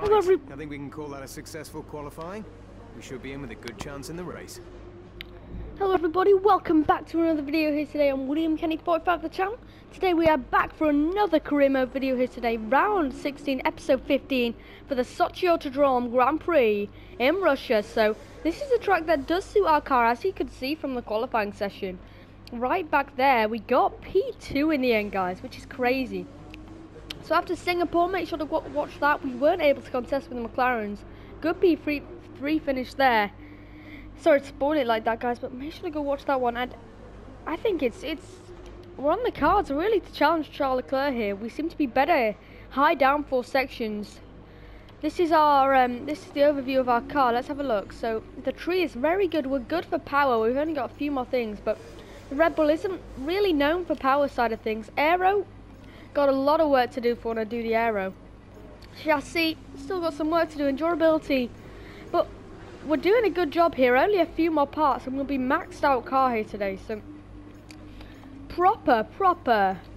Hello, I think we can call that a successful qualifying. We should be in with a good chance in the race. Hello everybody, welcome back to another video here today on William Kenny 45 the channel. Today we are back for another career mode video here today, round 16, episode 15 for the Sochi Autodrome Grand Prix in Russia. So this is a track that does suit our car, as you could see from the qualifying session. Right back there, we got P2 in the end, guys, which is crazy. So after Singapore, make sure to watch that. We weren't able to contest with the McLarens. Good P3 finish there. Sorry to spoil it like that, guys, but make sure to go watch that one. And I think we're on the cards really to challenge Charles Leclerc here. We seem to be better high downforce sections. This is our this is the overview of our car. Let's have a look. So the tree is very good. We're good for power. We've only got a few more things, but the Red Bull isn't really known for power side of things. Aero, got a lot of work to do for when I do the aero. Chassis, still got some work to do. And durability, but we're doing a good job here. Only a few more parts and we'll be maxed out car here today. So proper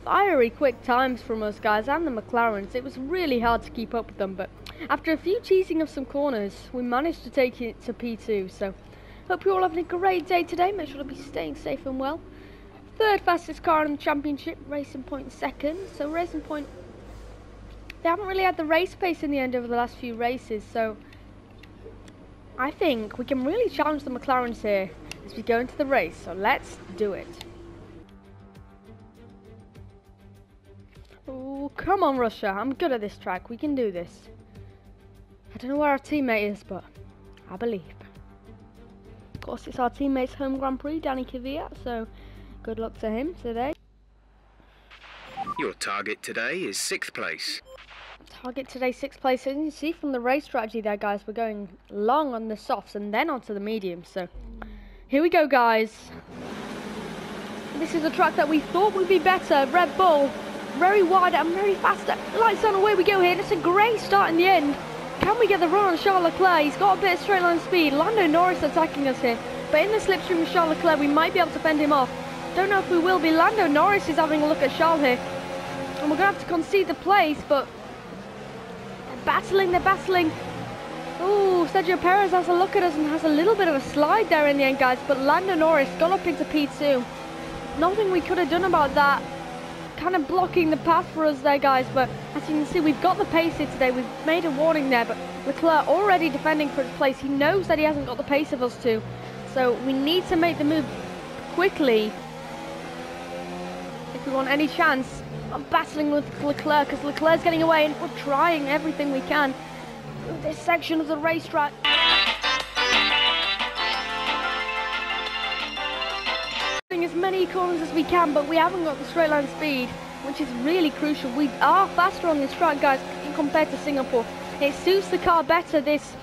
fiery quick times from us guys and the McLarens. It was really hard to keep up with them, but after a few cheesing of some corners we managed to take it to P2. So hope you're all having a great day today. Make sure to be staying safe and well. Third fastest car in the championship, Racing Point second. So Racing Point, they haven't really had the race pace in the end over the last few races, so I think we can really challenge the McLarens here as we go into the race, so let's do it. Oh, come on Russia, I'm good at this track, we can do this. I don't know where our teammate is, but I believe. Of course it's our teammate's home Grand Prix, Danny Kvyat, so good luck to him today. Your target today is 6th place. Target today 6th place. As you can see from the race strategy there, guys, we're going long on the softs and then onto the mediums. So here we go, guys. This is a track that we thought would be better. Red Bull, very wide and very fast. Lights on, away we go here. It's a great start in the end. Can we get the run on Charles Leclerc? He's got a bit of straight line speed. Lando Norris attacking us here, but in the slipstream with Charles Leclerc we might be able to fend him off. Don't know if we will be. Lando Norris is having a look at Charles here, and we're gonna have to concede the place, but they're battling. Oh, Sergio Perez has a look at us and has a little bit of a slide there in the end, guys, but Lando Norris got up into P2. Nothing we could have done about that. Kind of blocking the path for us there, guys, but as you can see, we've got the pace here today. We've made a warning there, but Leclerc already defending for his place. He knows that he hasn't got the pace of us two, so we need to make the move quickly if we want any chance. I'm battling with Leclerc because Leclerc's getting away, and we're trying everything we can with this section of the racetrack. Doing as many corners as we can, but we haven't got the straight line speed, which is really crucial. We are faster on this track, guys, compared to Singapore. It suits the car better, this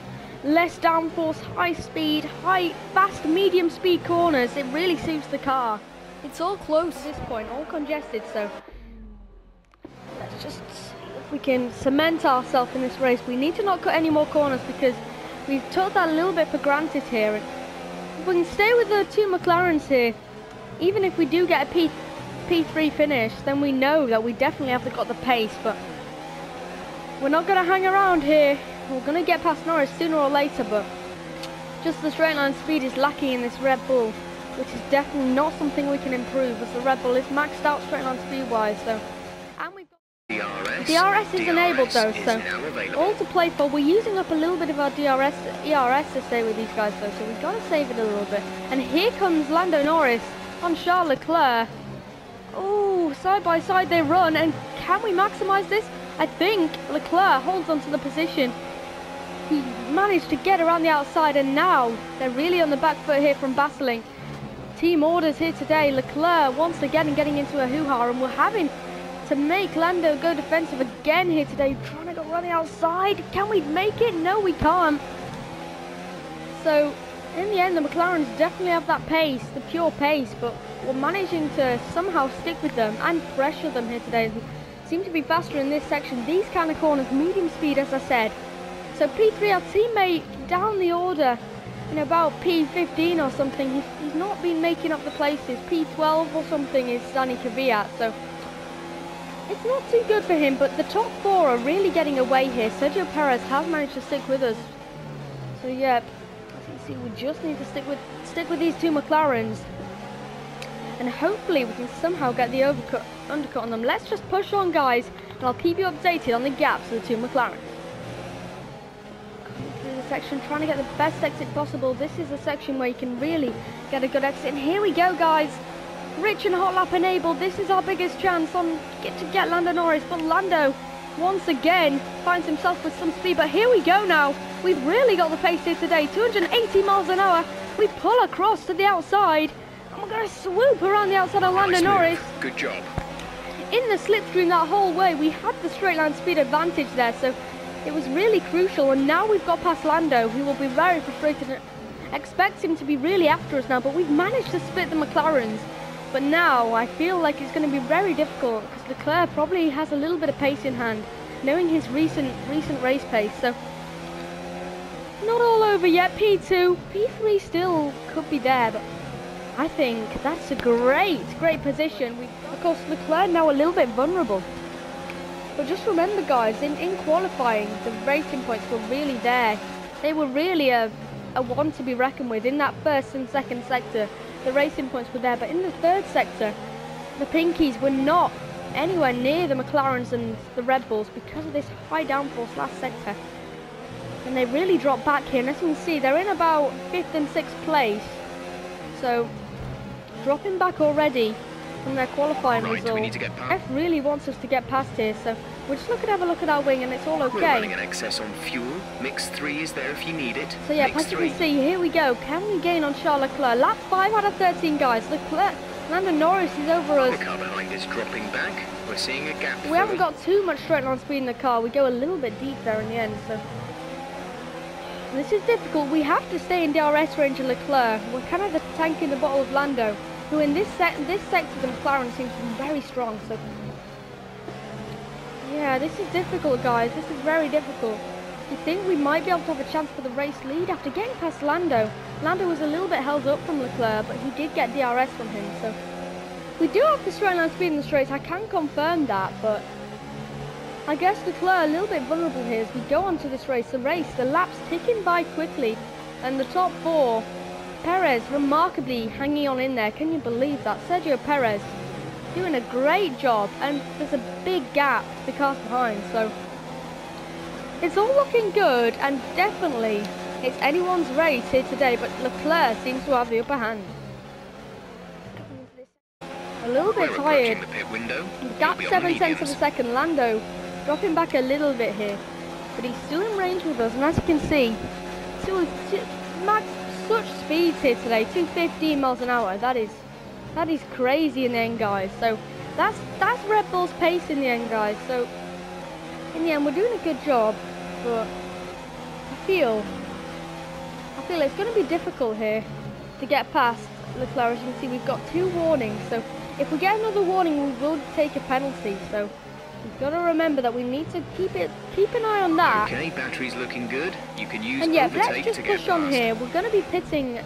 less downforce, high speed, fast, medium speed corners. It really suits the car. It's all close at this point, all congested, so let's just see if we can cement ourselves in this race. We need to not cut any more corners because we've took that a little bit for granted here. And if we can stay with the two McLarens here, even if we do get a P3 finish, then we know that we definitely have got the pace, but we're not going to hang around here. We're going to get past Norris sooner or later, but just the straight line speed is lacking in this Red Bull, which is definitely not something we can improve, as the Red Bull is maxed out straight line speed wise. So, and we've got DRS is enabled though, so all to play for. We're using up a little bit of our ERS to stay with these guys though, so we've got to save it a little bit. And here comes Lando Norris on Charles Leclerc. Oh, side by side they run, and can we maximise this? I think Leclerc holds onto the position. He managed to get around the outside, and now they're really on the back foot here from battling. Team orders here today. Leclerc once again getting into a hoo-ha, and we're having to make Lando go defensive again here today, trying to go run the outside. Can we make it? No, we can't. So in the end, the McLarens definitely have that pace, the pure pace, but we're managing to somehow stick with them and pressure them here today. We seem to be faster in this section. These kind of corners, medium speed, as I said. So P3, our teammate, down the order in about P15 or something. He's not been making up the places. P12 or something is Danny Kvyat. So it's not too good for him, but the top four are really getting away here. Sergio Perez has managed to stick with us. So yeah, as you see, we just need to stick with these two McLarens. And hopefully we can somehow get the undercut on them. Let's just push on, guys, and I'll keep you updated on the gaps of the two McLarens. Coming through the section, trying to get the best exit possible. This is a section where you can really get a good exit. And here we go, guys. Rich and hot lap enabled. This is our biggest chance to get Lando Norris, but Lando once again finds himself with some speed. But here we go now. We've really got the pace here today. 280 miles an hour. We pull across to the outside, and we're going to swoop around the outside of Lando Norris. Good job. In the slipstream that whole way, we had the straight line speed advantage there, so it was really crucial. And now we've got past Lando, who will be very frustrated. Expect him to be really after us now, but we've managed to split the McLarens. But now I feel like it's going to be very difficult because Leclerc probably has a little bit of pace in hand, knowing his recent race pace. So not all over yet. P2, P3 still could be there, but I think that's a great position. Of course, Leclerc now a little bit vulnerable. But just remember, guys, in qualifying, the racing points were really there. They were really a one to be reckoned with in that first and second sector. The racing points were there, but in the third sector, the Pinkies were not anywhere near the McLarens and the Red Bulls because of this high downforce last sector. And they really dropped back here, and as you can see, they're in about 5th and 6th place. So, dropping back already from their qualifying result. We need to get past. F really wants us to get past here, so we're just looking to have a look at our wing, and it's all okay. We're running an excess on fuel. Mix 3 is there if you need it. So yeah, Mix as you can see, here we go. Can we gain on Charles Leclerc? Lap 5 out of 13, guys. Lando Norris is over us. The car behind is dropping back. We're seeing a gap. We haven't got too much straight line speed in the car. We go a little bit deep there in the end, so this is difficult. We have to stay in DRS range of Leclerc. We're kind of the tank in the bottle of Lando, who in this sector, the McLaren seems to be very strong. So yeah, this is difficult, guys. This is very difficult. We think we might be able to have a chance for the race lead after getting past Lando. Lando was a little bit held up from Leclerc, but he did get DRS from him. So we do have the straight line speed in the straight. I can confirm that, but I guess Leclerc a little bit vulnerable here as we go on to this race. The laps ticking by quickly, and the top 4, Perez remarkably hanging on in there. Can you believe that? Sergio Perez doing a great job, and there's a big gap to the cars behind, so it's all looking good, and definitely it's anyone's race here today, but Leclerc seems to have the upper hand. A little bit tired. The pit window. Gap 7 tenths of a second. Lando dropping back a little bit here, but he's still in range with us, and as you can see, max such speeds here today, 215 miles an hour. That is crazy in the end, guys. So that's Red Bull's pace in the end, guys. So in the end, we're doing a good job, but I feel it's going to be difficult here to get past Leclerc. As you can see, we've got 2 warnings, so if we get another warning, we will take a penalty. So we've got to remember that we need to keep an eye on that. Okay, battery's looking good. You can use and yeah, overtake let's just to get push on past. here. We're going to be pitting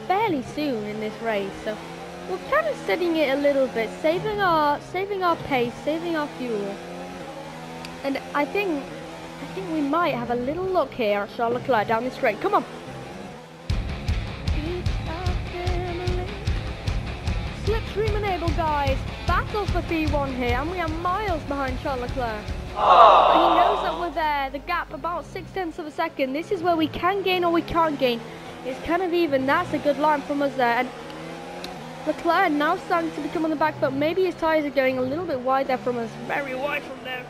fairly soon in this race, so we're kind of studying it a little bit, saving our pace, saving our fuel. And I think we might have a little look here at Charles Leclerc down the straight. Come on. Slipstream enabled, guys. Battle for P1 here, and we are miles behind Charles Leclerc. But he knows that we're there. The gap about 6 tenths of a second. This is where we can gain or we can't gain. It's kind of even. That's a good line from us there. And Leclerc now starting to become on the back foot. Maybe his tyres are going a little bit wide there from us. Very wide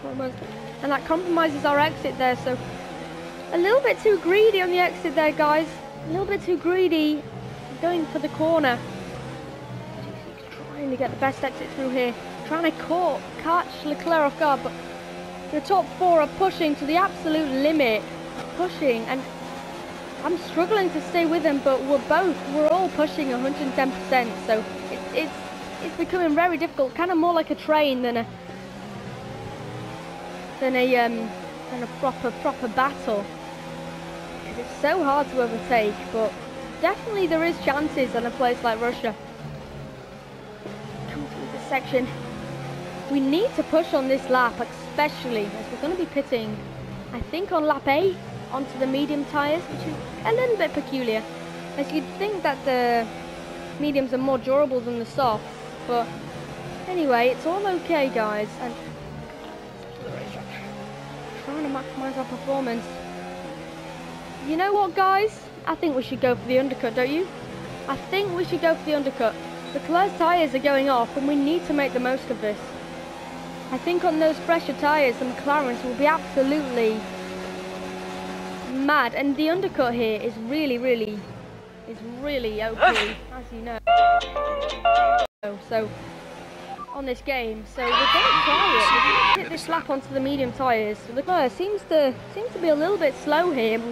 from us. And that compromises our exit there. So a little bit too greedy on the exit there, guys. A little bit too greedy going for the corner. Trying to get the best exit through here. Trying to catch Leclerc off guard. But the top 4 are pushing to the absolute limit. Pushing, and I'm struggling to stay with them, but we're all pushing 110%, so it's becoming very difficult, kind of more like a train than a proper battle. It's so hard to overtake, but definitely there is chances in a place like Russia. Come through this section. We need to push on this lap, especially as we're going to be pitting, I think, on lap 8 onto the medium tyres, which is a little bit peculiar, as you'd think that the mediums are more durable than the soft. But anyway, it's all okay, guys. And trying to maximise our performance. You know what, guys? I think we should go for the undercut, don't you? I think we should go for the undercut. Leclerc's tyres are going off and we need to make the most of this. I think on those fresher tyres, the McLarens will be absolutely mad. And the undercut here is really OP, as you know. So, on this game, so we're going to try it. We're going to hit this lap onto the medium tyres. Leclerc seems to be a little bit slow here.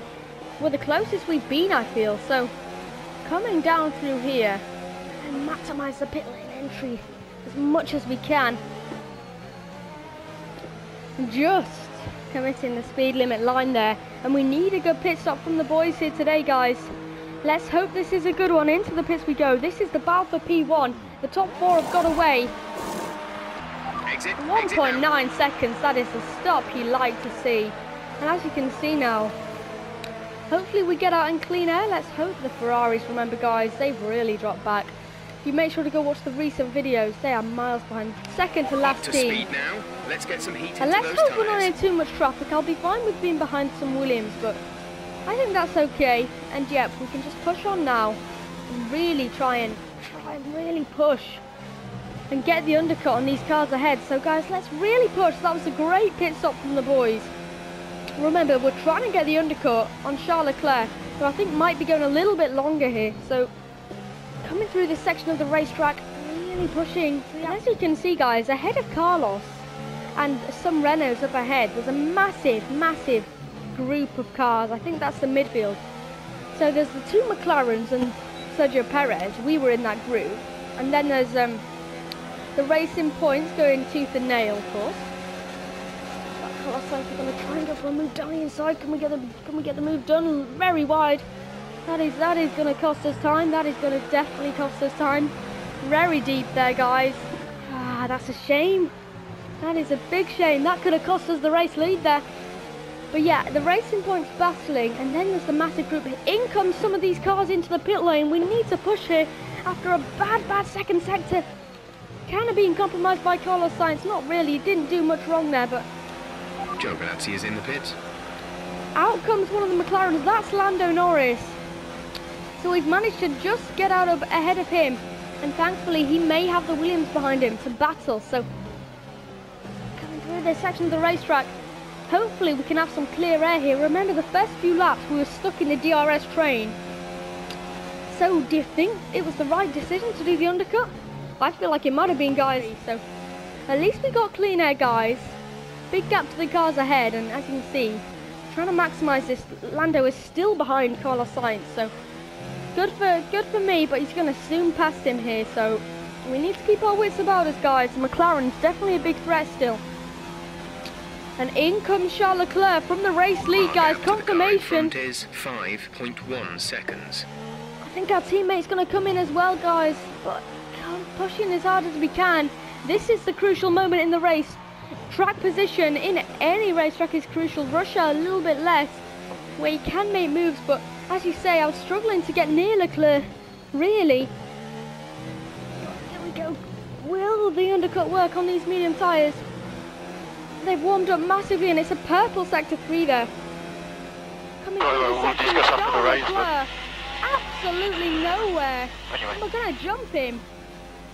We're the closest we've been, I feel. So, coming down through here and maximise the pit lane entry as much as we can. Just committing the speed limit line there, and we need a good pit stop from the boys here today, guys. Let's hope this is a good one. Into the pits we go. This is the battle for P1. The top 4 have got away. 1.9 seconds. That is the stop you like to see. And as you can see now, hopefully we get out in clean air. Let's hope the Ferraris, remember guys, they've really dropped back. You make sure to go watch the recent videos. They are miles behind. Second to last team. Speed now. Let's get some heat and into let's those hope we're not in too much traffic. I'll be fine with being behind some Williams, but I think that's okay. And yep, we can just push on now and really try and really push and get the undercut on these cars ahead. So guys, let's really push. That was a great pit stop from the boys. Remember, we're trying to get the undercut on Charles Leclerc, who I think might be going a little bit longer here. So coming through this section of the racetrack, really pushing. As you can see, guys, ahead of Carlos and some Renaults up ahead, there's a massive group of cars. I think that's the midfield. So there's the 2 McLarens and Sergio Perez. We were in that group. And then there's the Racing Points going tooth and nail, of course. Carlos Sainz, we're going to try and go for a move down the inside. Can we get the move done very wide? That is going to cost us time. That is going to definitely cost us time. Very deep there, guys. Ah, that's a shame. That is a big shame. That could have cost us the race lead there. But yeah, the Racing Point's battling, and then there's the massive group. In comes some of these cars into the pit lane. We need to push here after a bad second sector. Kind of being compromised by Carlos Sainz. Not really. He didn't do much wrong there, but Giovinazzi is in the pits. Out comes one of the McLarens. That's Lando Norris. So we've managed to just get out of ahead of him, and thankfully he may have the Williams behind him to battle. So coming through this section of the racetrack, hopefully we can have some clear air here. Remember, the first few laps we were stuck in the DRS train. So do you think it was the right decision to do the undercut? I feel like it might have been, guys. So at least we got clean air, guys. Big gap to the cars ahead, and as you can see, trying to maximise this. Lando is still behind Carlos Sainz, so good for me, but he's going to soon pass him here. So we need to keep our wits about us, guys. McLaren's definitely a big threat still. And in comes Charles Leclerc from the race lead, guys. Confirmation. The is 5.1 seconds. I think our teammate's going to come in as well, guys. But pushing as hard as we can. This is the crucial moment in the race. Track position in any racetrack is crucial. Russia a little bit less, where you can make moves, but as you say, I was struggling to get near Leclerc, really. There we go. Will the undercut work on these medium tyres? They've warmed up massively, and it's a purple sector 3 there. Coming through the section, Charles Leclerc, absolutely nowhere. And we're going to jump him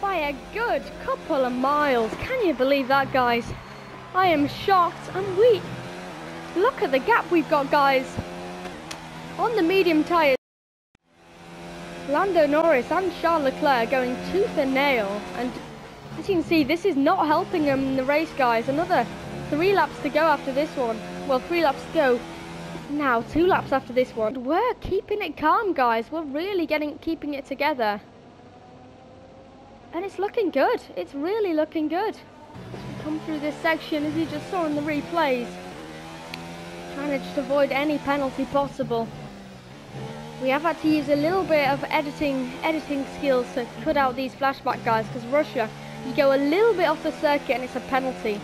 by a good couple of miles. Can you believe that, guys? I am shocked, and look at the gap we've got, guys. On the medium tyres, Lando Norris and Charles Leclerc going tooth and nail, and as you can see, this is not helping them in the race, guys. Another 3 laps to go after this one. Well, 3 laps to go. Now 2 laps after this one. We're keeping it calm, guys. We're really keeping it together. And it's looking good. It's really looking good. As we come through this section, as you just saw in the replays, trying to just avoid any penalty possible. We have had to use a little bit of editing skills to cut out these flashback, guys, because Russia You go a little bit off the circuit and it's a penalty.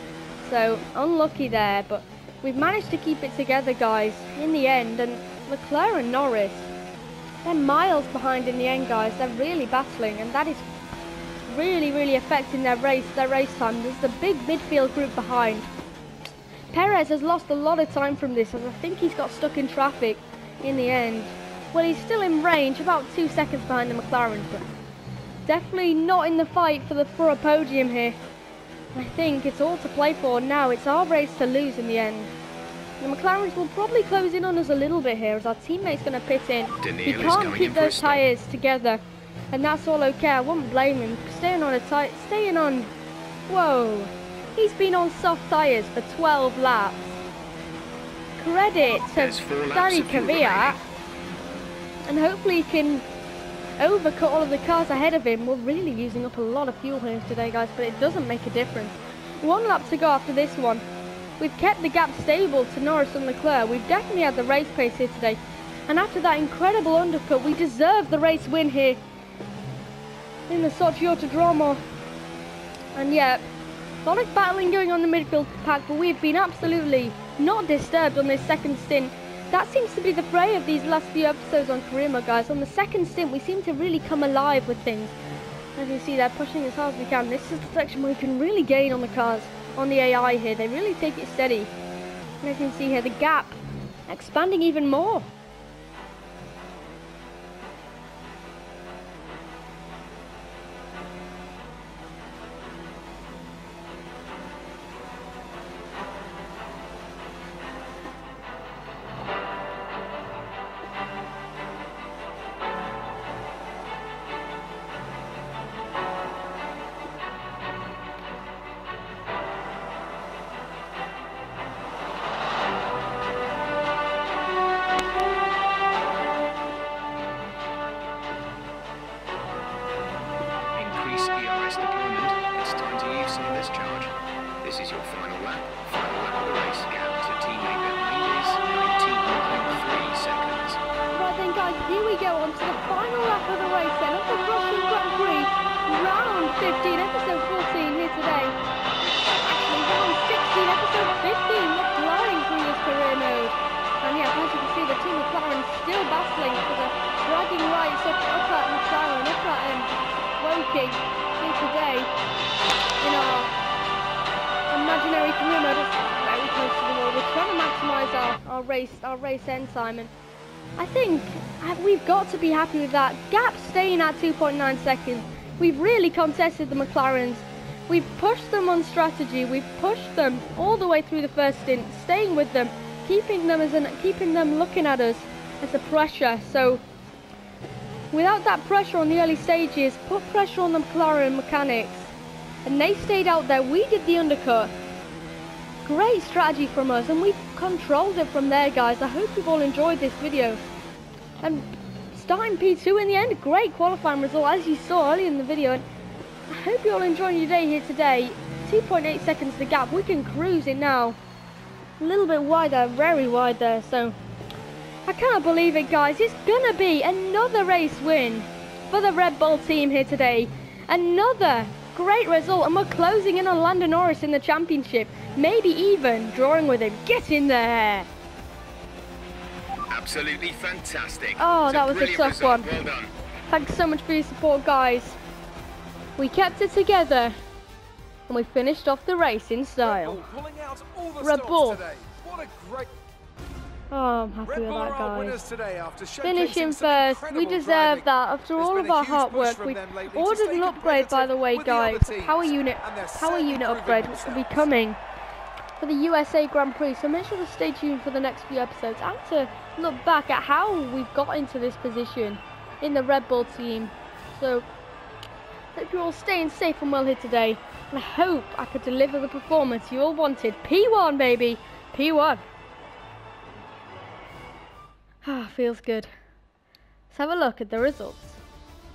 So unlucky there, but we've managed to keep it together, guys, in the end. And Leclerc and Norris, they're miles behind in the end, guys. They're really battling, and that is really affecting their race time. There's the big midfield group behind. Perez has lost a lot of time from this, as I think he's got stuck in traffic in the end. Well, he's still in range, about 2 seconds behind the McLarens, but definitely not in the fight for a podium here. I think it's all to play for now. It's our race to lose in the end. The McLarens will probably close in on us a little bit here, as our teammate's going to pit in. He can't keep those tyres together, and that's all okay. I wouldn't blame him. Staying on. Whoa. He's been on soft tyres for 12 laps. Credit to Danny Kvyat. And hopefully he can overcut all of the cars ahead of him. We're really using up a lot of fuel here today, guys, but it doesn't make a difference. 1 lap to go after this one. We've kept the gap stable to Norris and Leclerc. We've definitely had the race pace here today. And after that incredible undercut, we deserve the race win here in the Sochi Autodromo. And yeah, a lot of battling going on in the midfield pack, but we've been absolutely not disturbed on this second stint. That seems to be the fray of these last few episodes on Career Mode, guys. On the second stint, we seem to really come alive with things. As you see, they're pushing as hard as we can. This is the section where we can really gain on the cars, on the AI here. They really take it steady. And as you can see here, the gap expanding even more. Today in our imaginary career mode, very close to the wall. We're trying to maximise our race end time, and I think we've got to be happy with that. Gap staying at 2.9 seconds. We've really contested the McLarens. We've pushed them on strategy. We've pushed them all the way through the first stint, staying with them, keeping them looking at us as a pressure. So without that pressure on the early stages, put pressure on the McLaren mechanics, and they stayed out there. We did the undercut. Great strategy from us, and we controlled it from there, guys. I hope you've all enjoyed this video. And starting P2 in the end, great qualifying result, as you saw earlier in the video. And I hope you're all enjoying your day here today. 2.8 seconds the gap. We can cruise it now. A little bit wider, very wide there, so I cannot believe it, guys. It's gonna be another race win for the Red Bull team here today. Another great result, and we're closing in on Lando Norris in the championship. Maybe even drawing with him. Get in there. Absolutely fantastic. Oh, that was a tough one. Well done. Thanks so much for your support, guys. We kept it together, and we finished off the race in style. Red Bull. What a great... Oh, I'm happy with that, guys. Finishing first, we deserve that. After all of our hard work, we ordered an upgrade, by the way, guys. Power unit upgrade, which will be coming for the USA Grand Prix. So make sure to stay tuned for the next few episodes and to look back at how we've got into this position in the Red Bull team. So hope you're all staying safe and well here today, and I hope I could deliver the performance you all wanted. P1, baby, P1. Ah, feels good. Let's have a look at the results.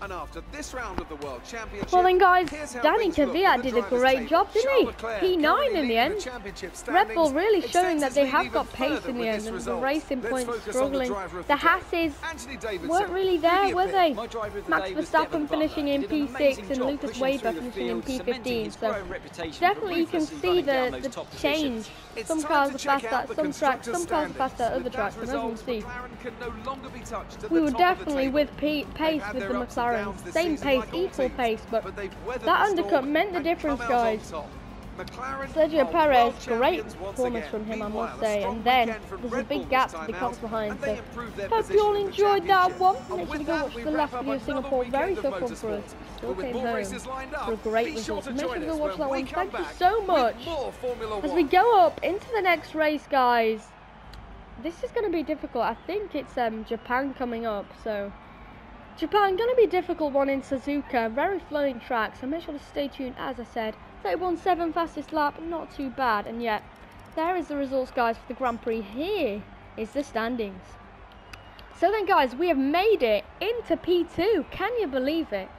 And after this round of the World Championship, Well then guys, here's how Danny things look Kvyat in the did a drivers' great table. job, didn't Charles he? Leclerc P9 currently in the leading end. championship Red Bull standings, really showing that they extends his have lead got even pace further in the with end, this and the result. Racing Let's Point focus on the struggling. driver of The the day. Hasses Anthony Davidson, weren't really who there, do you were pick? they? My driver of the Max day was Verstappen Devon finishing Butler. in He did an P6 amazing and job Lucas pushing Weber through the finishing in field, cementing P15, his so growing reputation for definitely you can ruthlessly see running down the those top change. positions. It's Some time cars to are check faster out at the some tracks, some cars are constructors' faster at other standings. tracks, With and as you that can see, result, McLaren can no longer be touched at we the were top of the definitely table. with pace They've with had the their ups and McLaren. downs this Same season pace, like all equal teams, pace, but they've weathered that the undercut storm meant the and difference, come out on guys. top. McLaren Sergio are Perez, world great champions once performance again. from him, I Meanwhile, must a say. strong And then weekend from there's a Red big Bull gap this to the time cars out, behind. and they So improved their hope you position all in the enjoyed that championship. one. And Make sure to with go that, watch we the wrap last up video of another Singapore. Very weekend of tough one for us. motorsport. Still But with came more home races lined up, for a great be sure result. to Make sure join to go us watch when that we one. come Thank you back so with much. more Formula As 1. we go up into the next race, guys, this is going to be difficult. I think it's Japan coming up, so Japan going to be a difficult one in Suzuka. Very flowing track, so make sure to stay tuned. As I said, 31.7 fastest lap, not too bad. And yet, there is the results, guys, for the Grand Prix. Here is the standings. So then, guys, we have made it into P2. Can you believe it?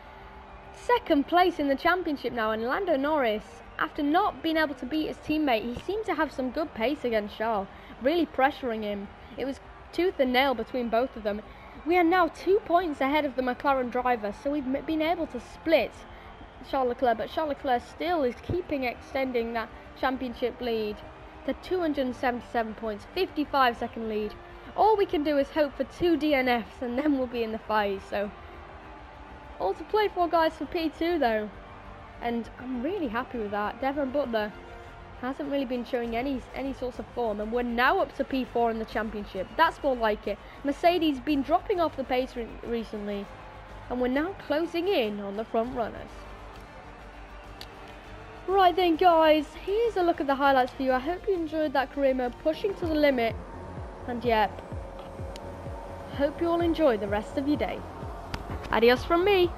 Second place in the championship now, and Lando Norris, after not being able to beat his teammate, he seemed to have some good pace against Charles, really pressuring him. It was tooth and nail between both of them. We are now 2 points ahead of the McLaren driver, so we've been able to split Charles Leclerc, but Charles Leclerc still is extending that championship lead to 277 points, 55-second lead. All we can do is hope for 2 DNFs, and then we'll be in the fight. So all to play for, guys, for P2 though, and I'm really happy with that. Devon Butler hasn't really been showing any sorts of form, and we're now up to P4 in the championship. That's more like it. Mercedes been dropping off the pace recently, and we're now closing in on the front runners. Right then, guys, here's a look at the highlights for you. I hope you enjoyed that career mode, pushing to the limit, and yep, hope you all enjoy the rest of your day. Adios from me.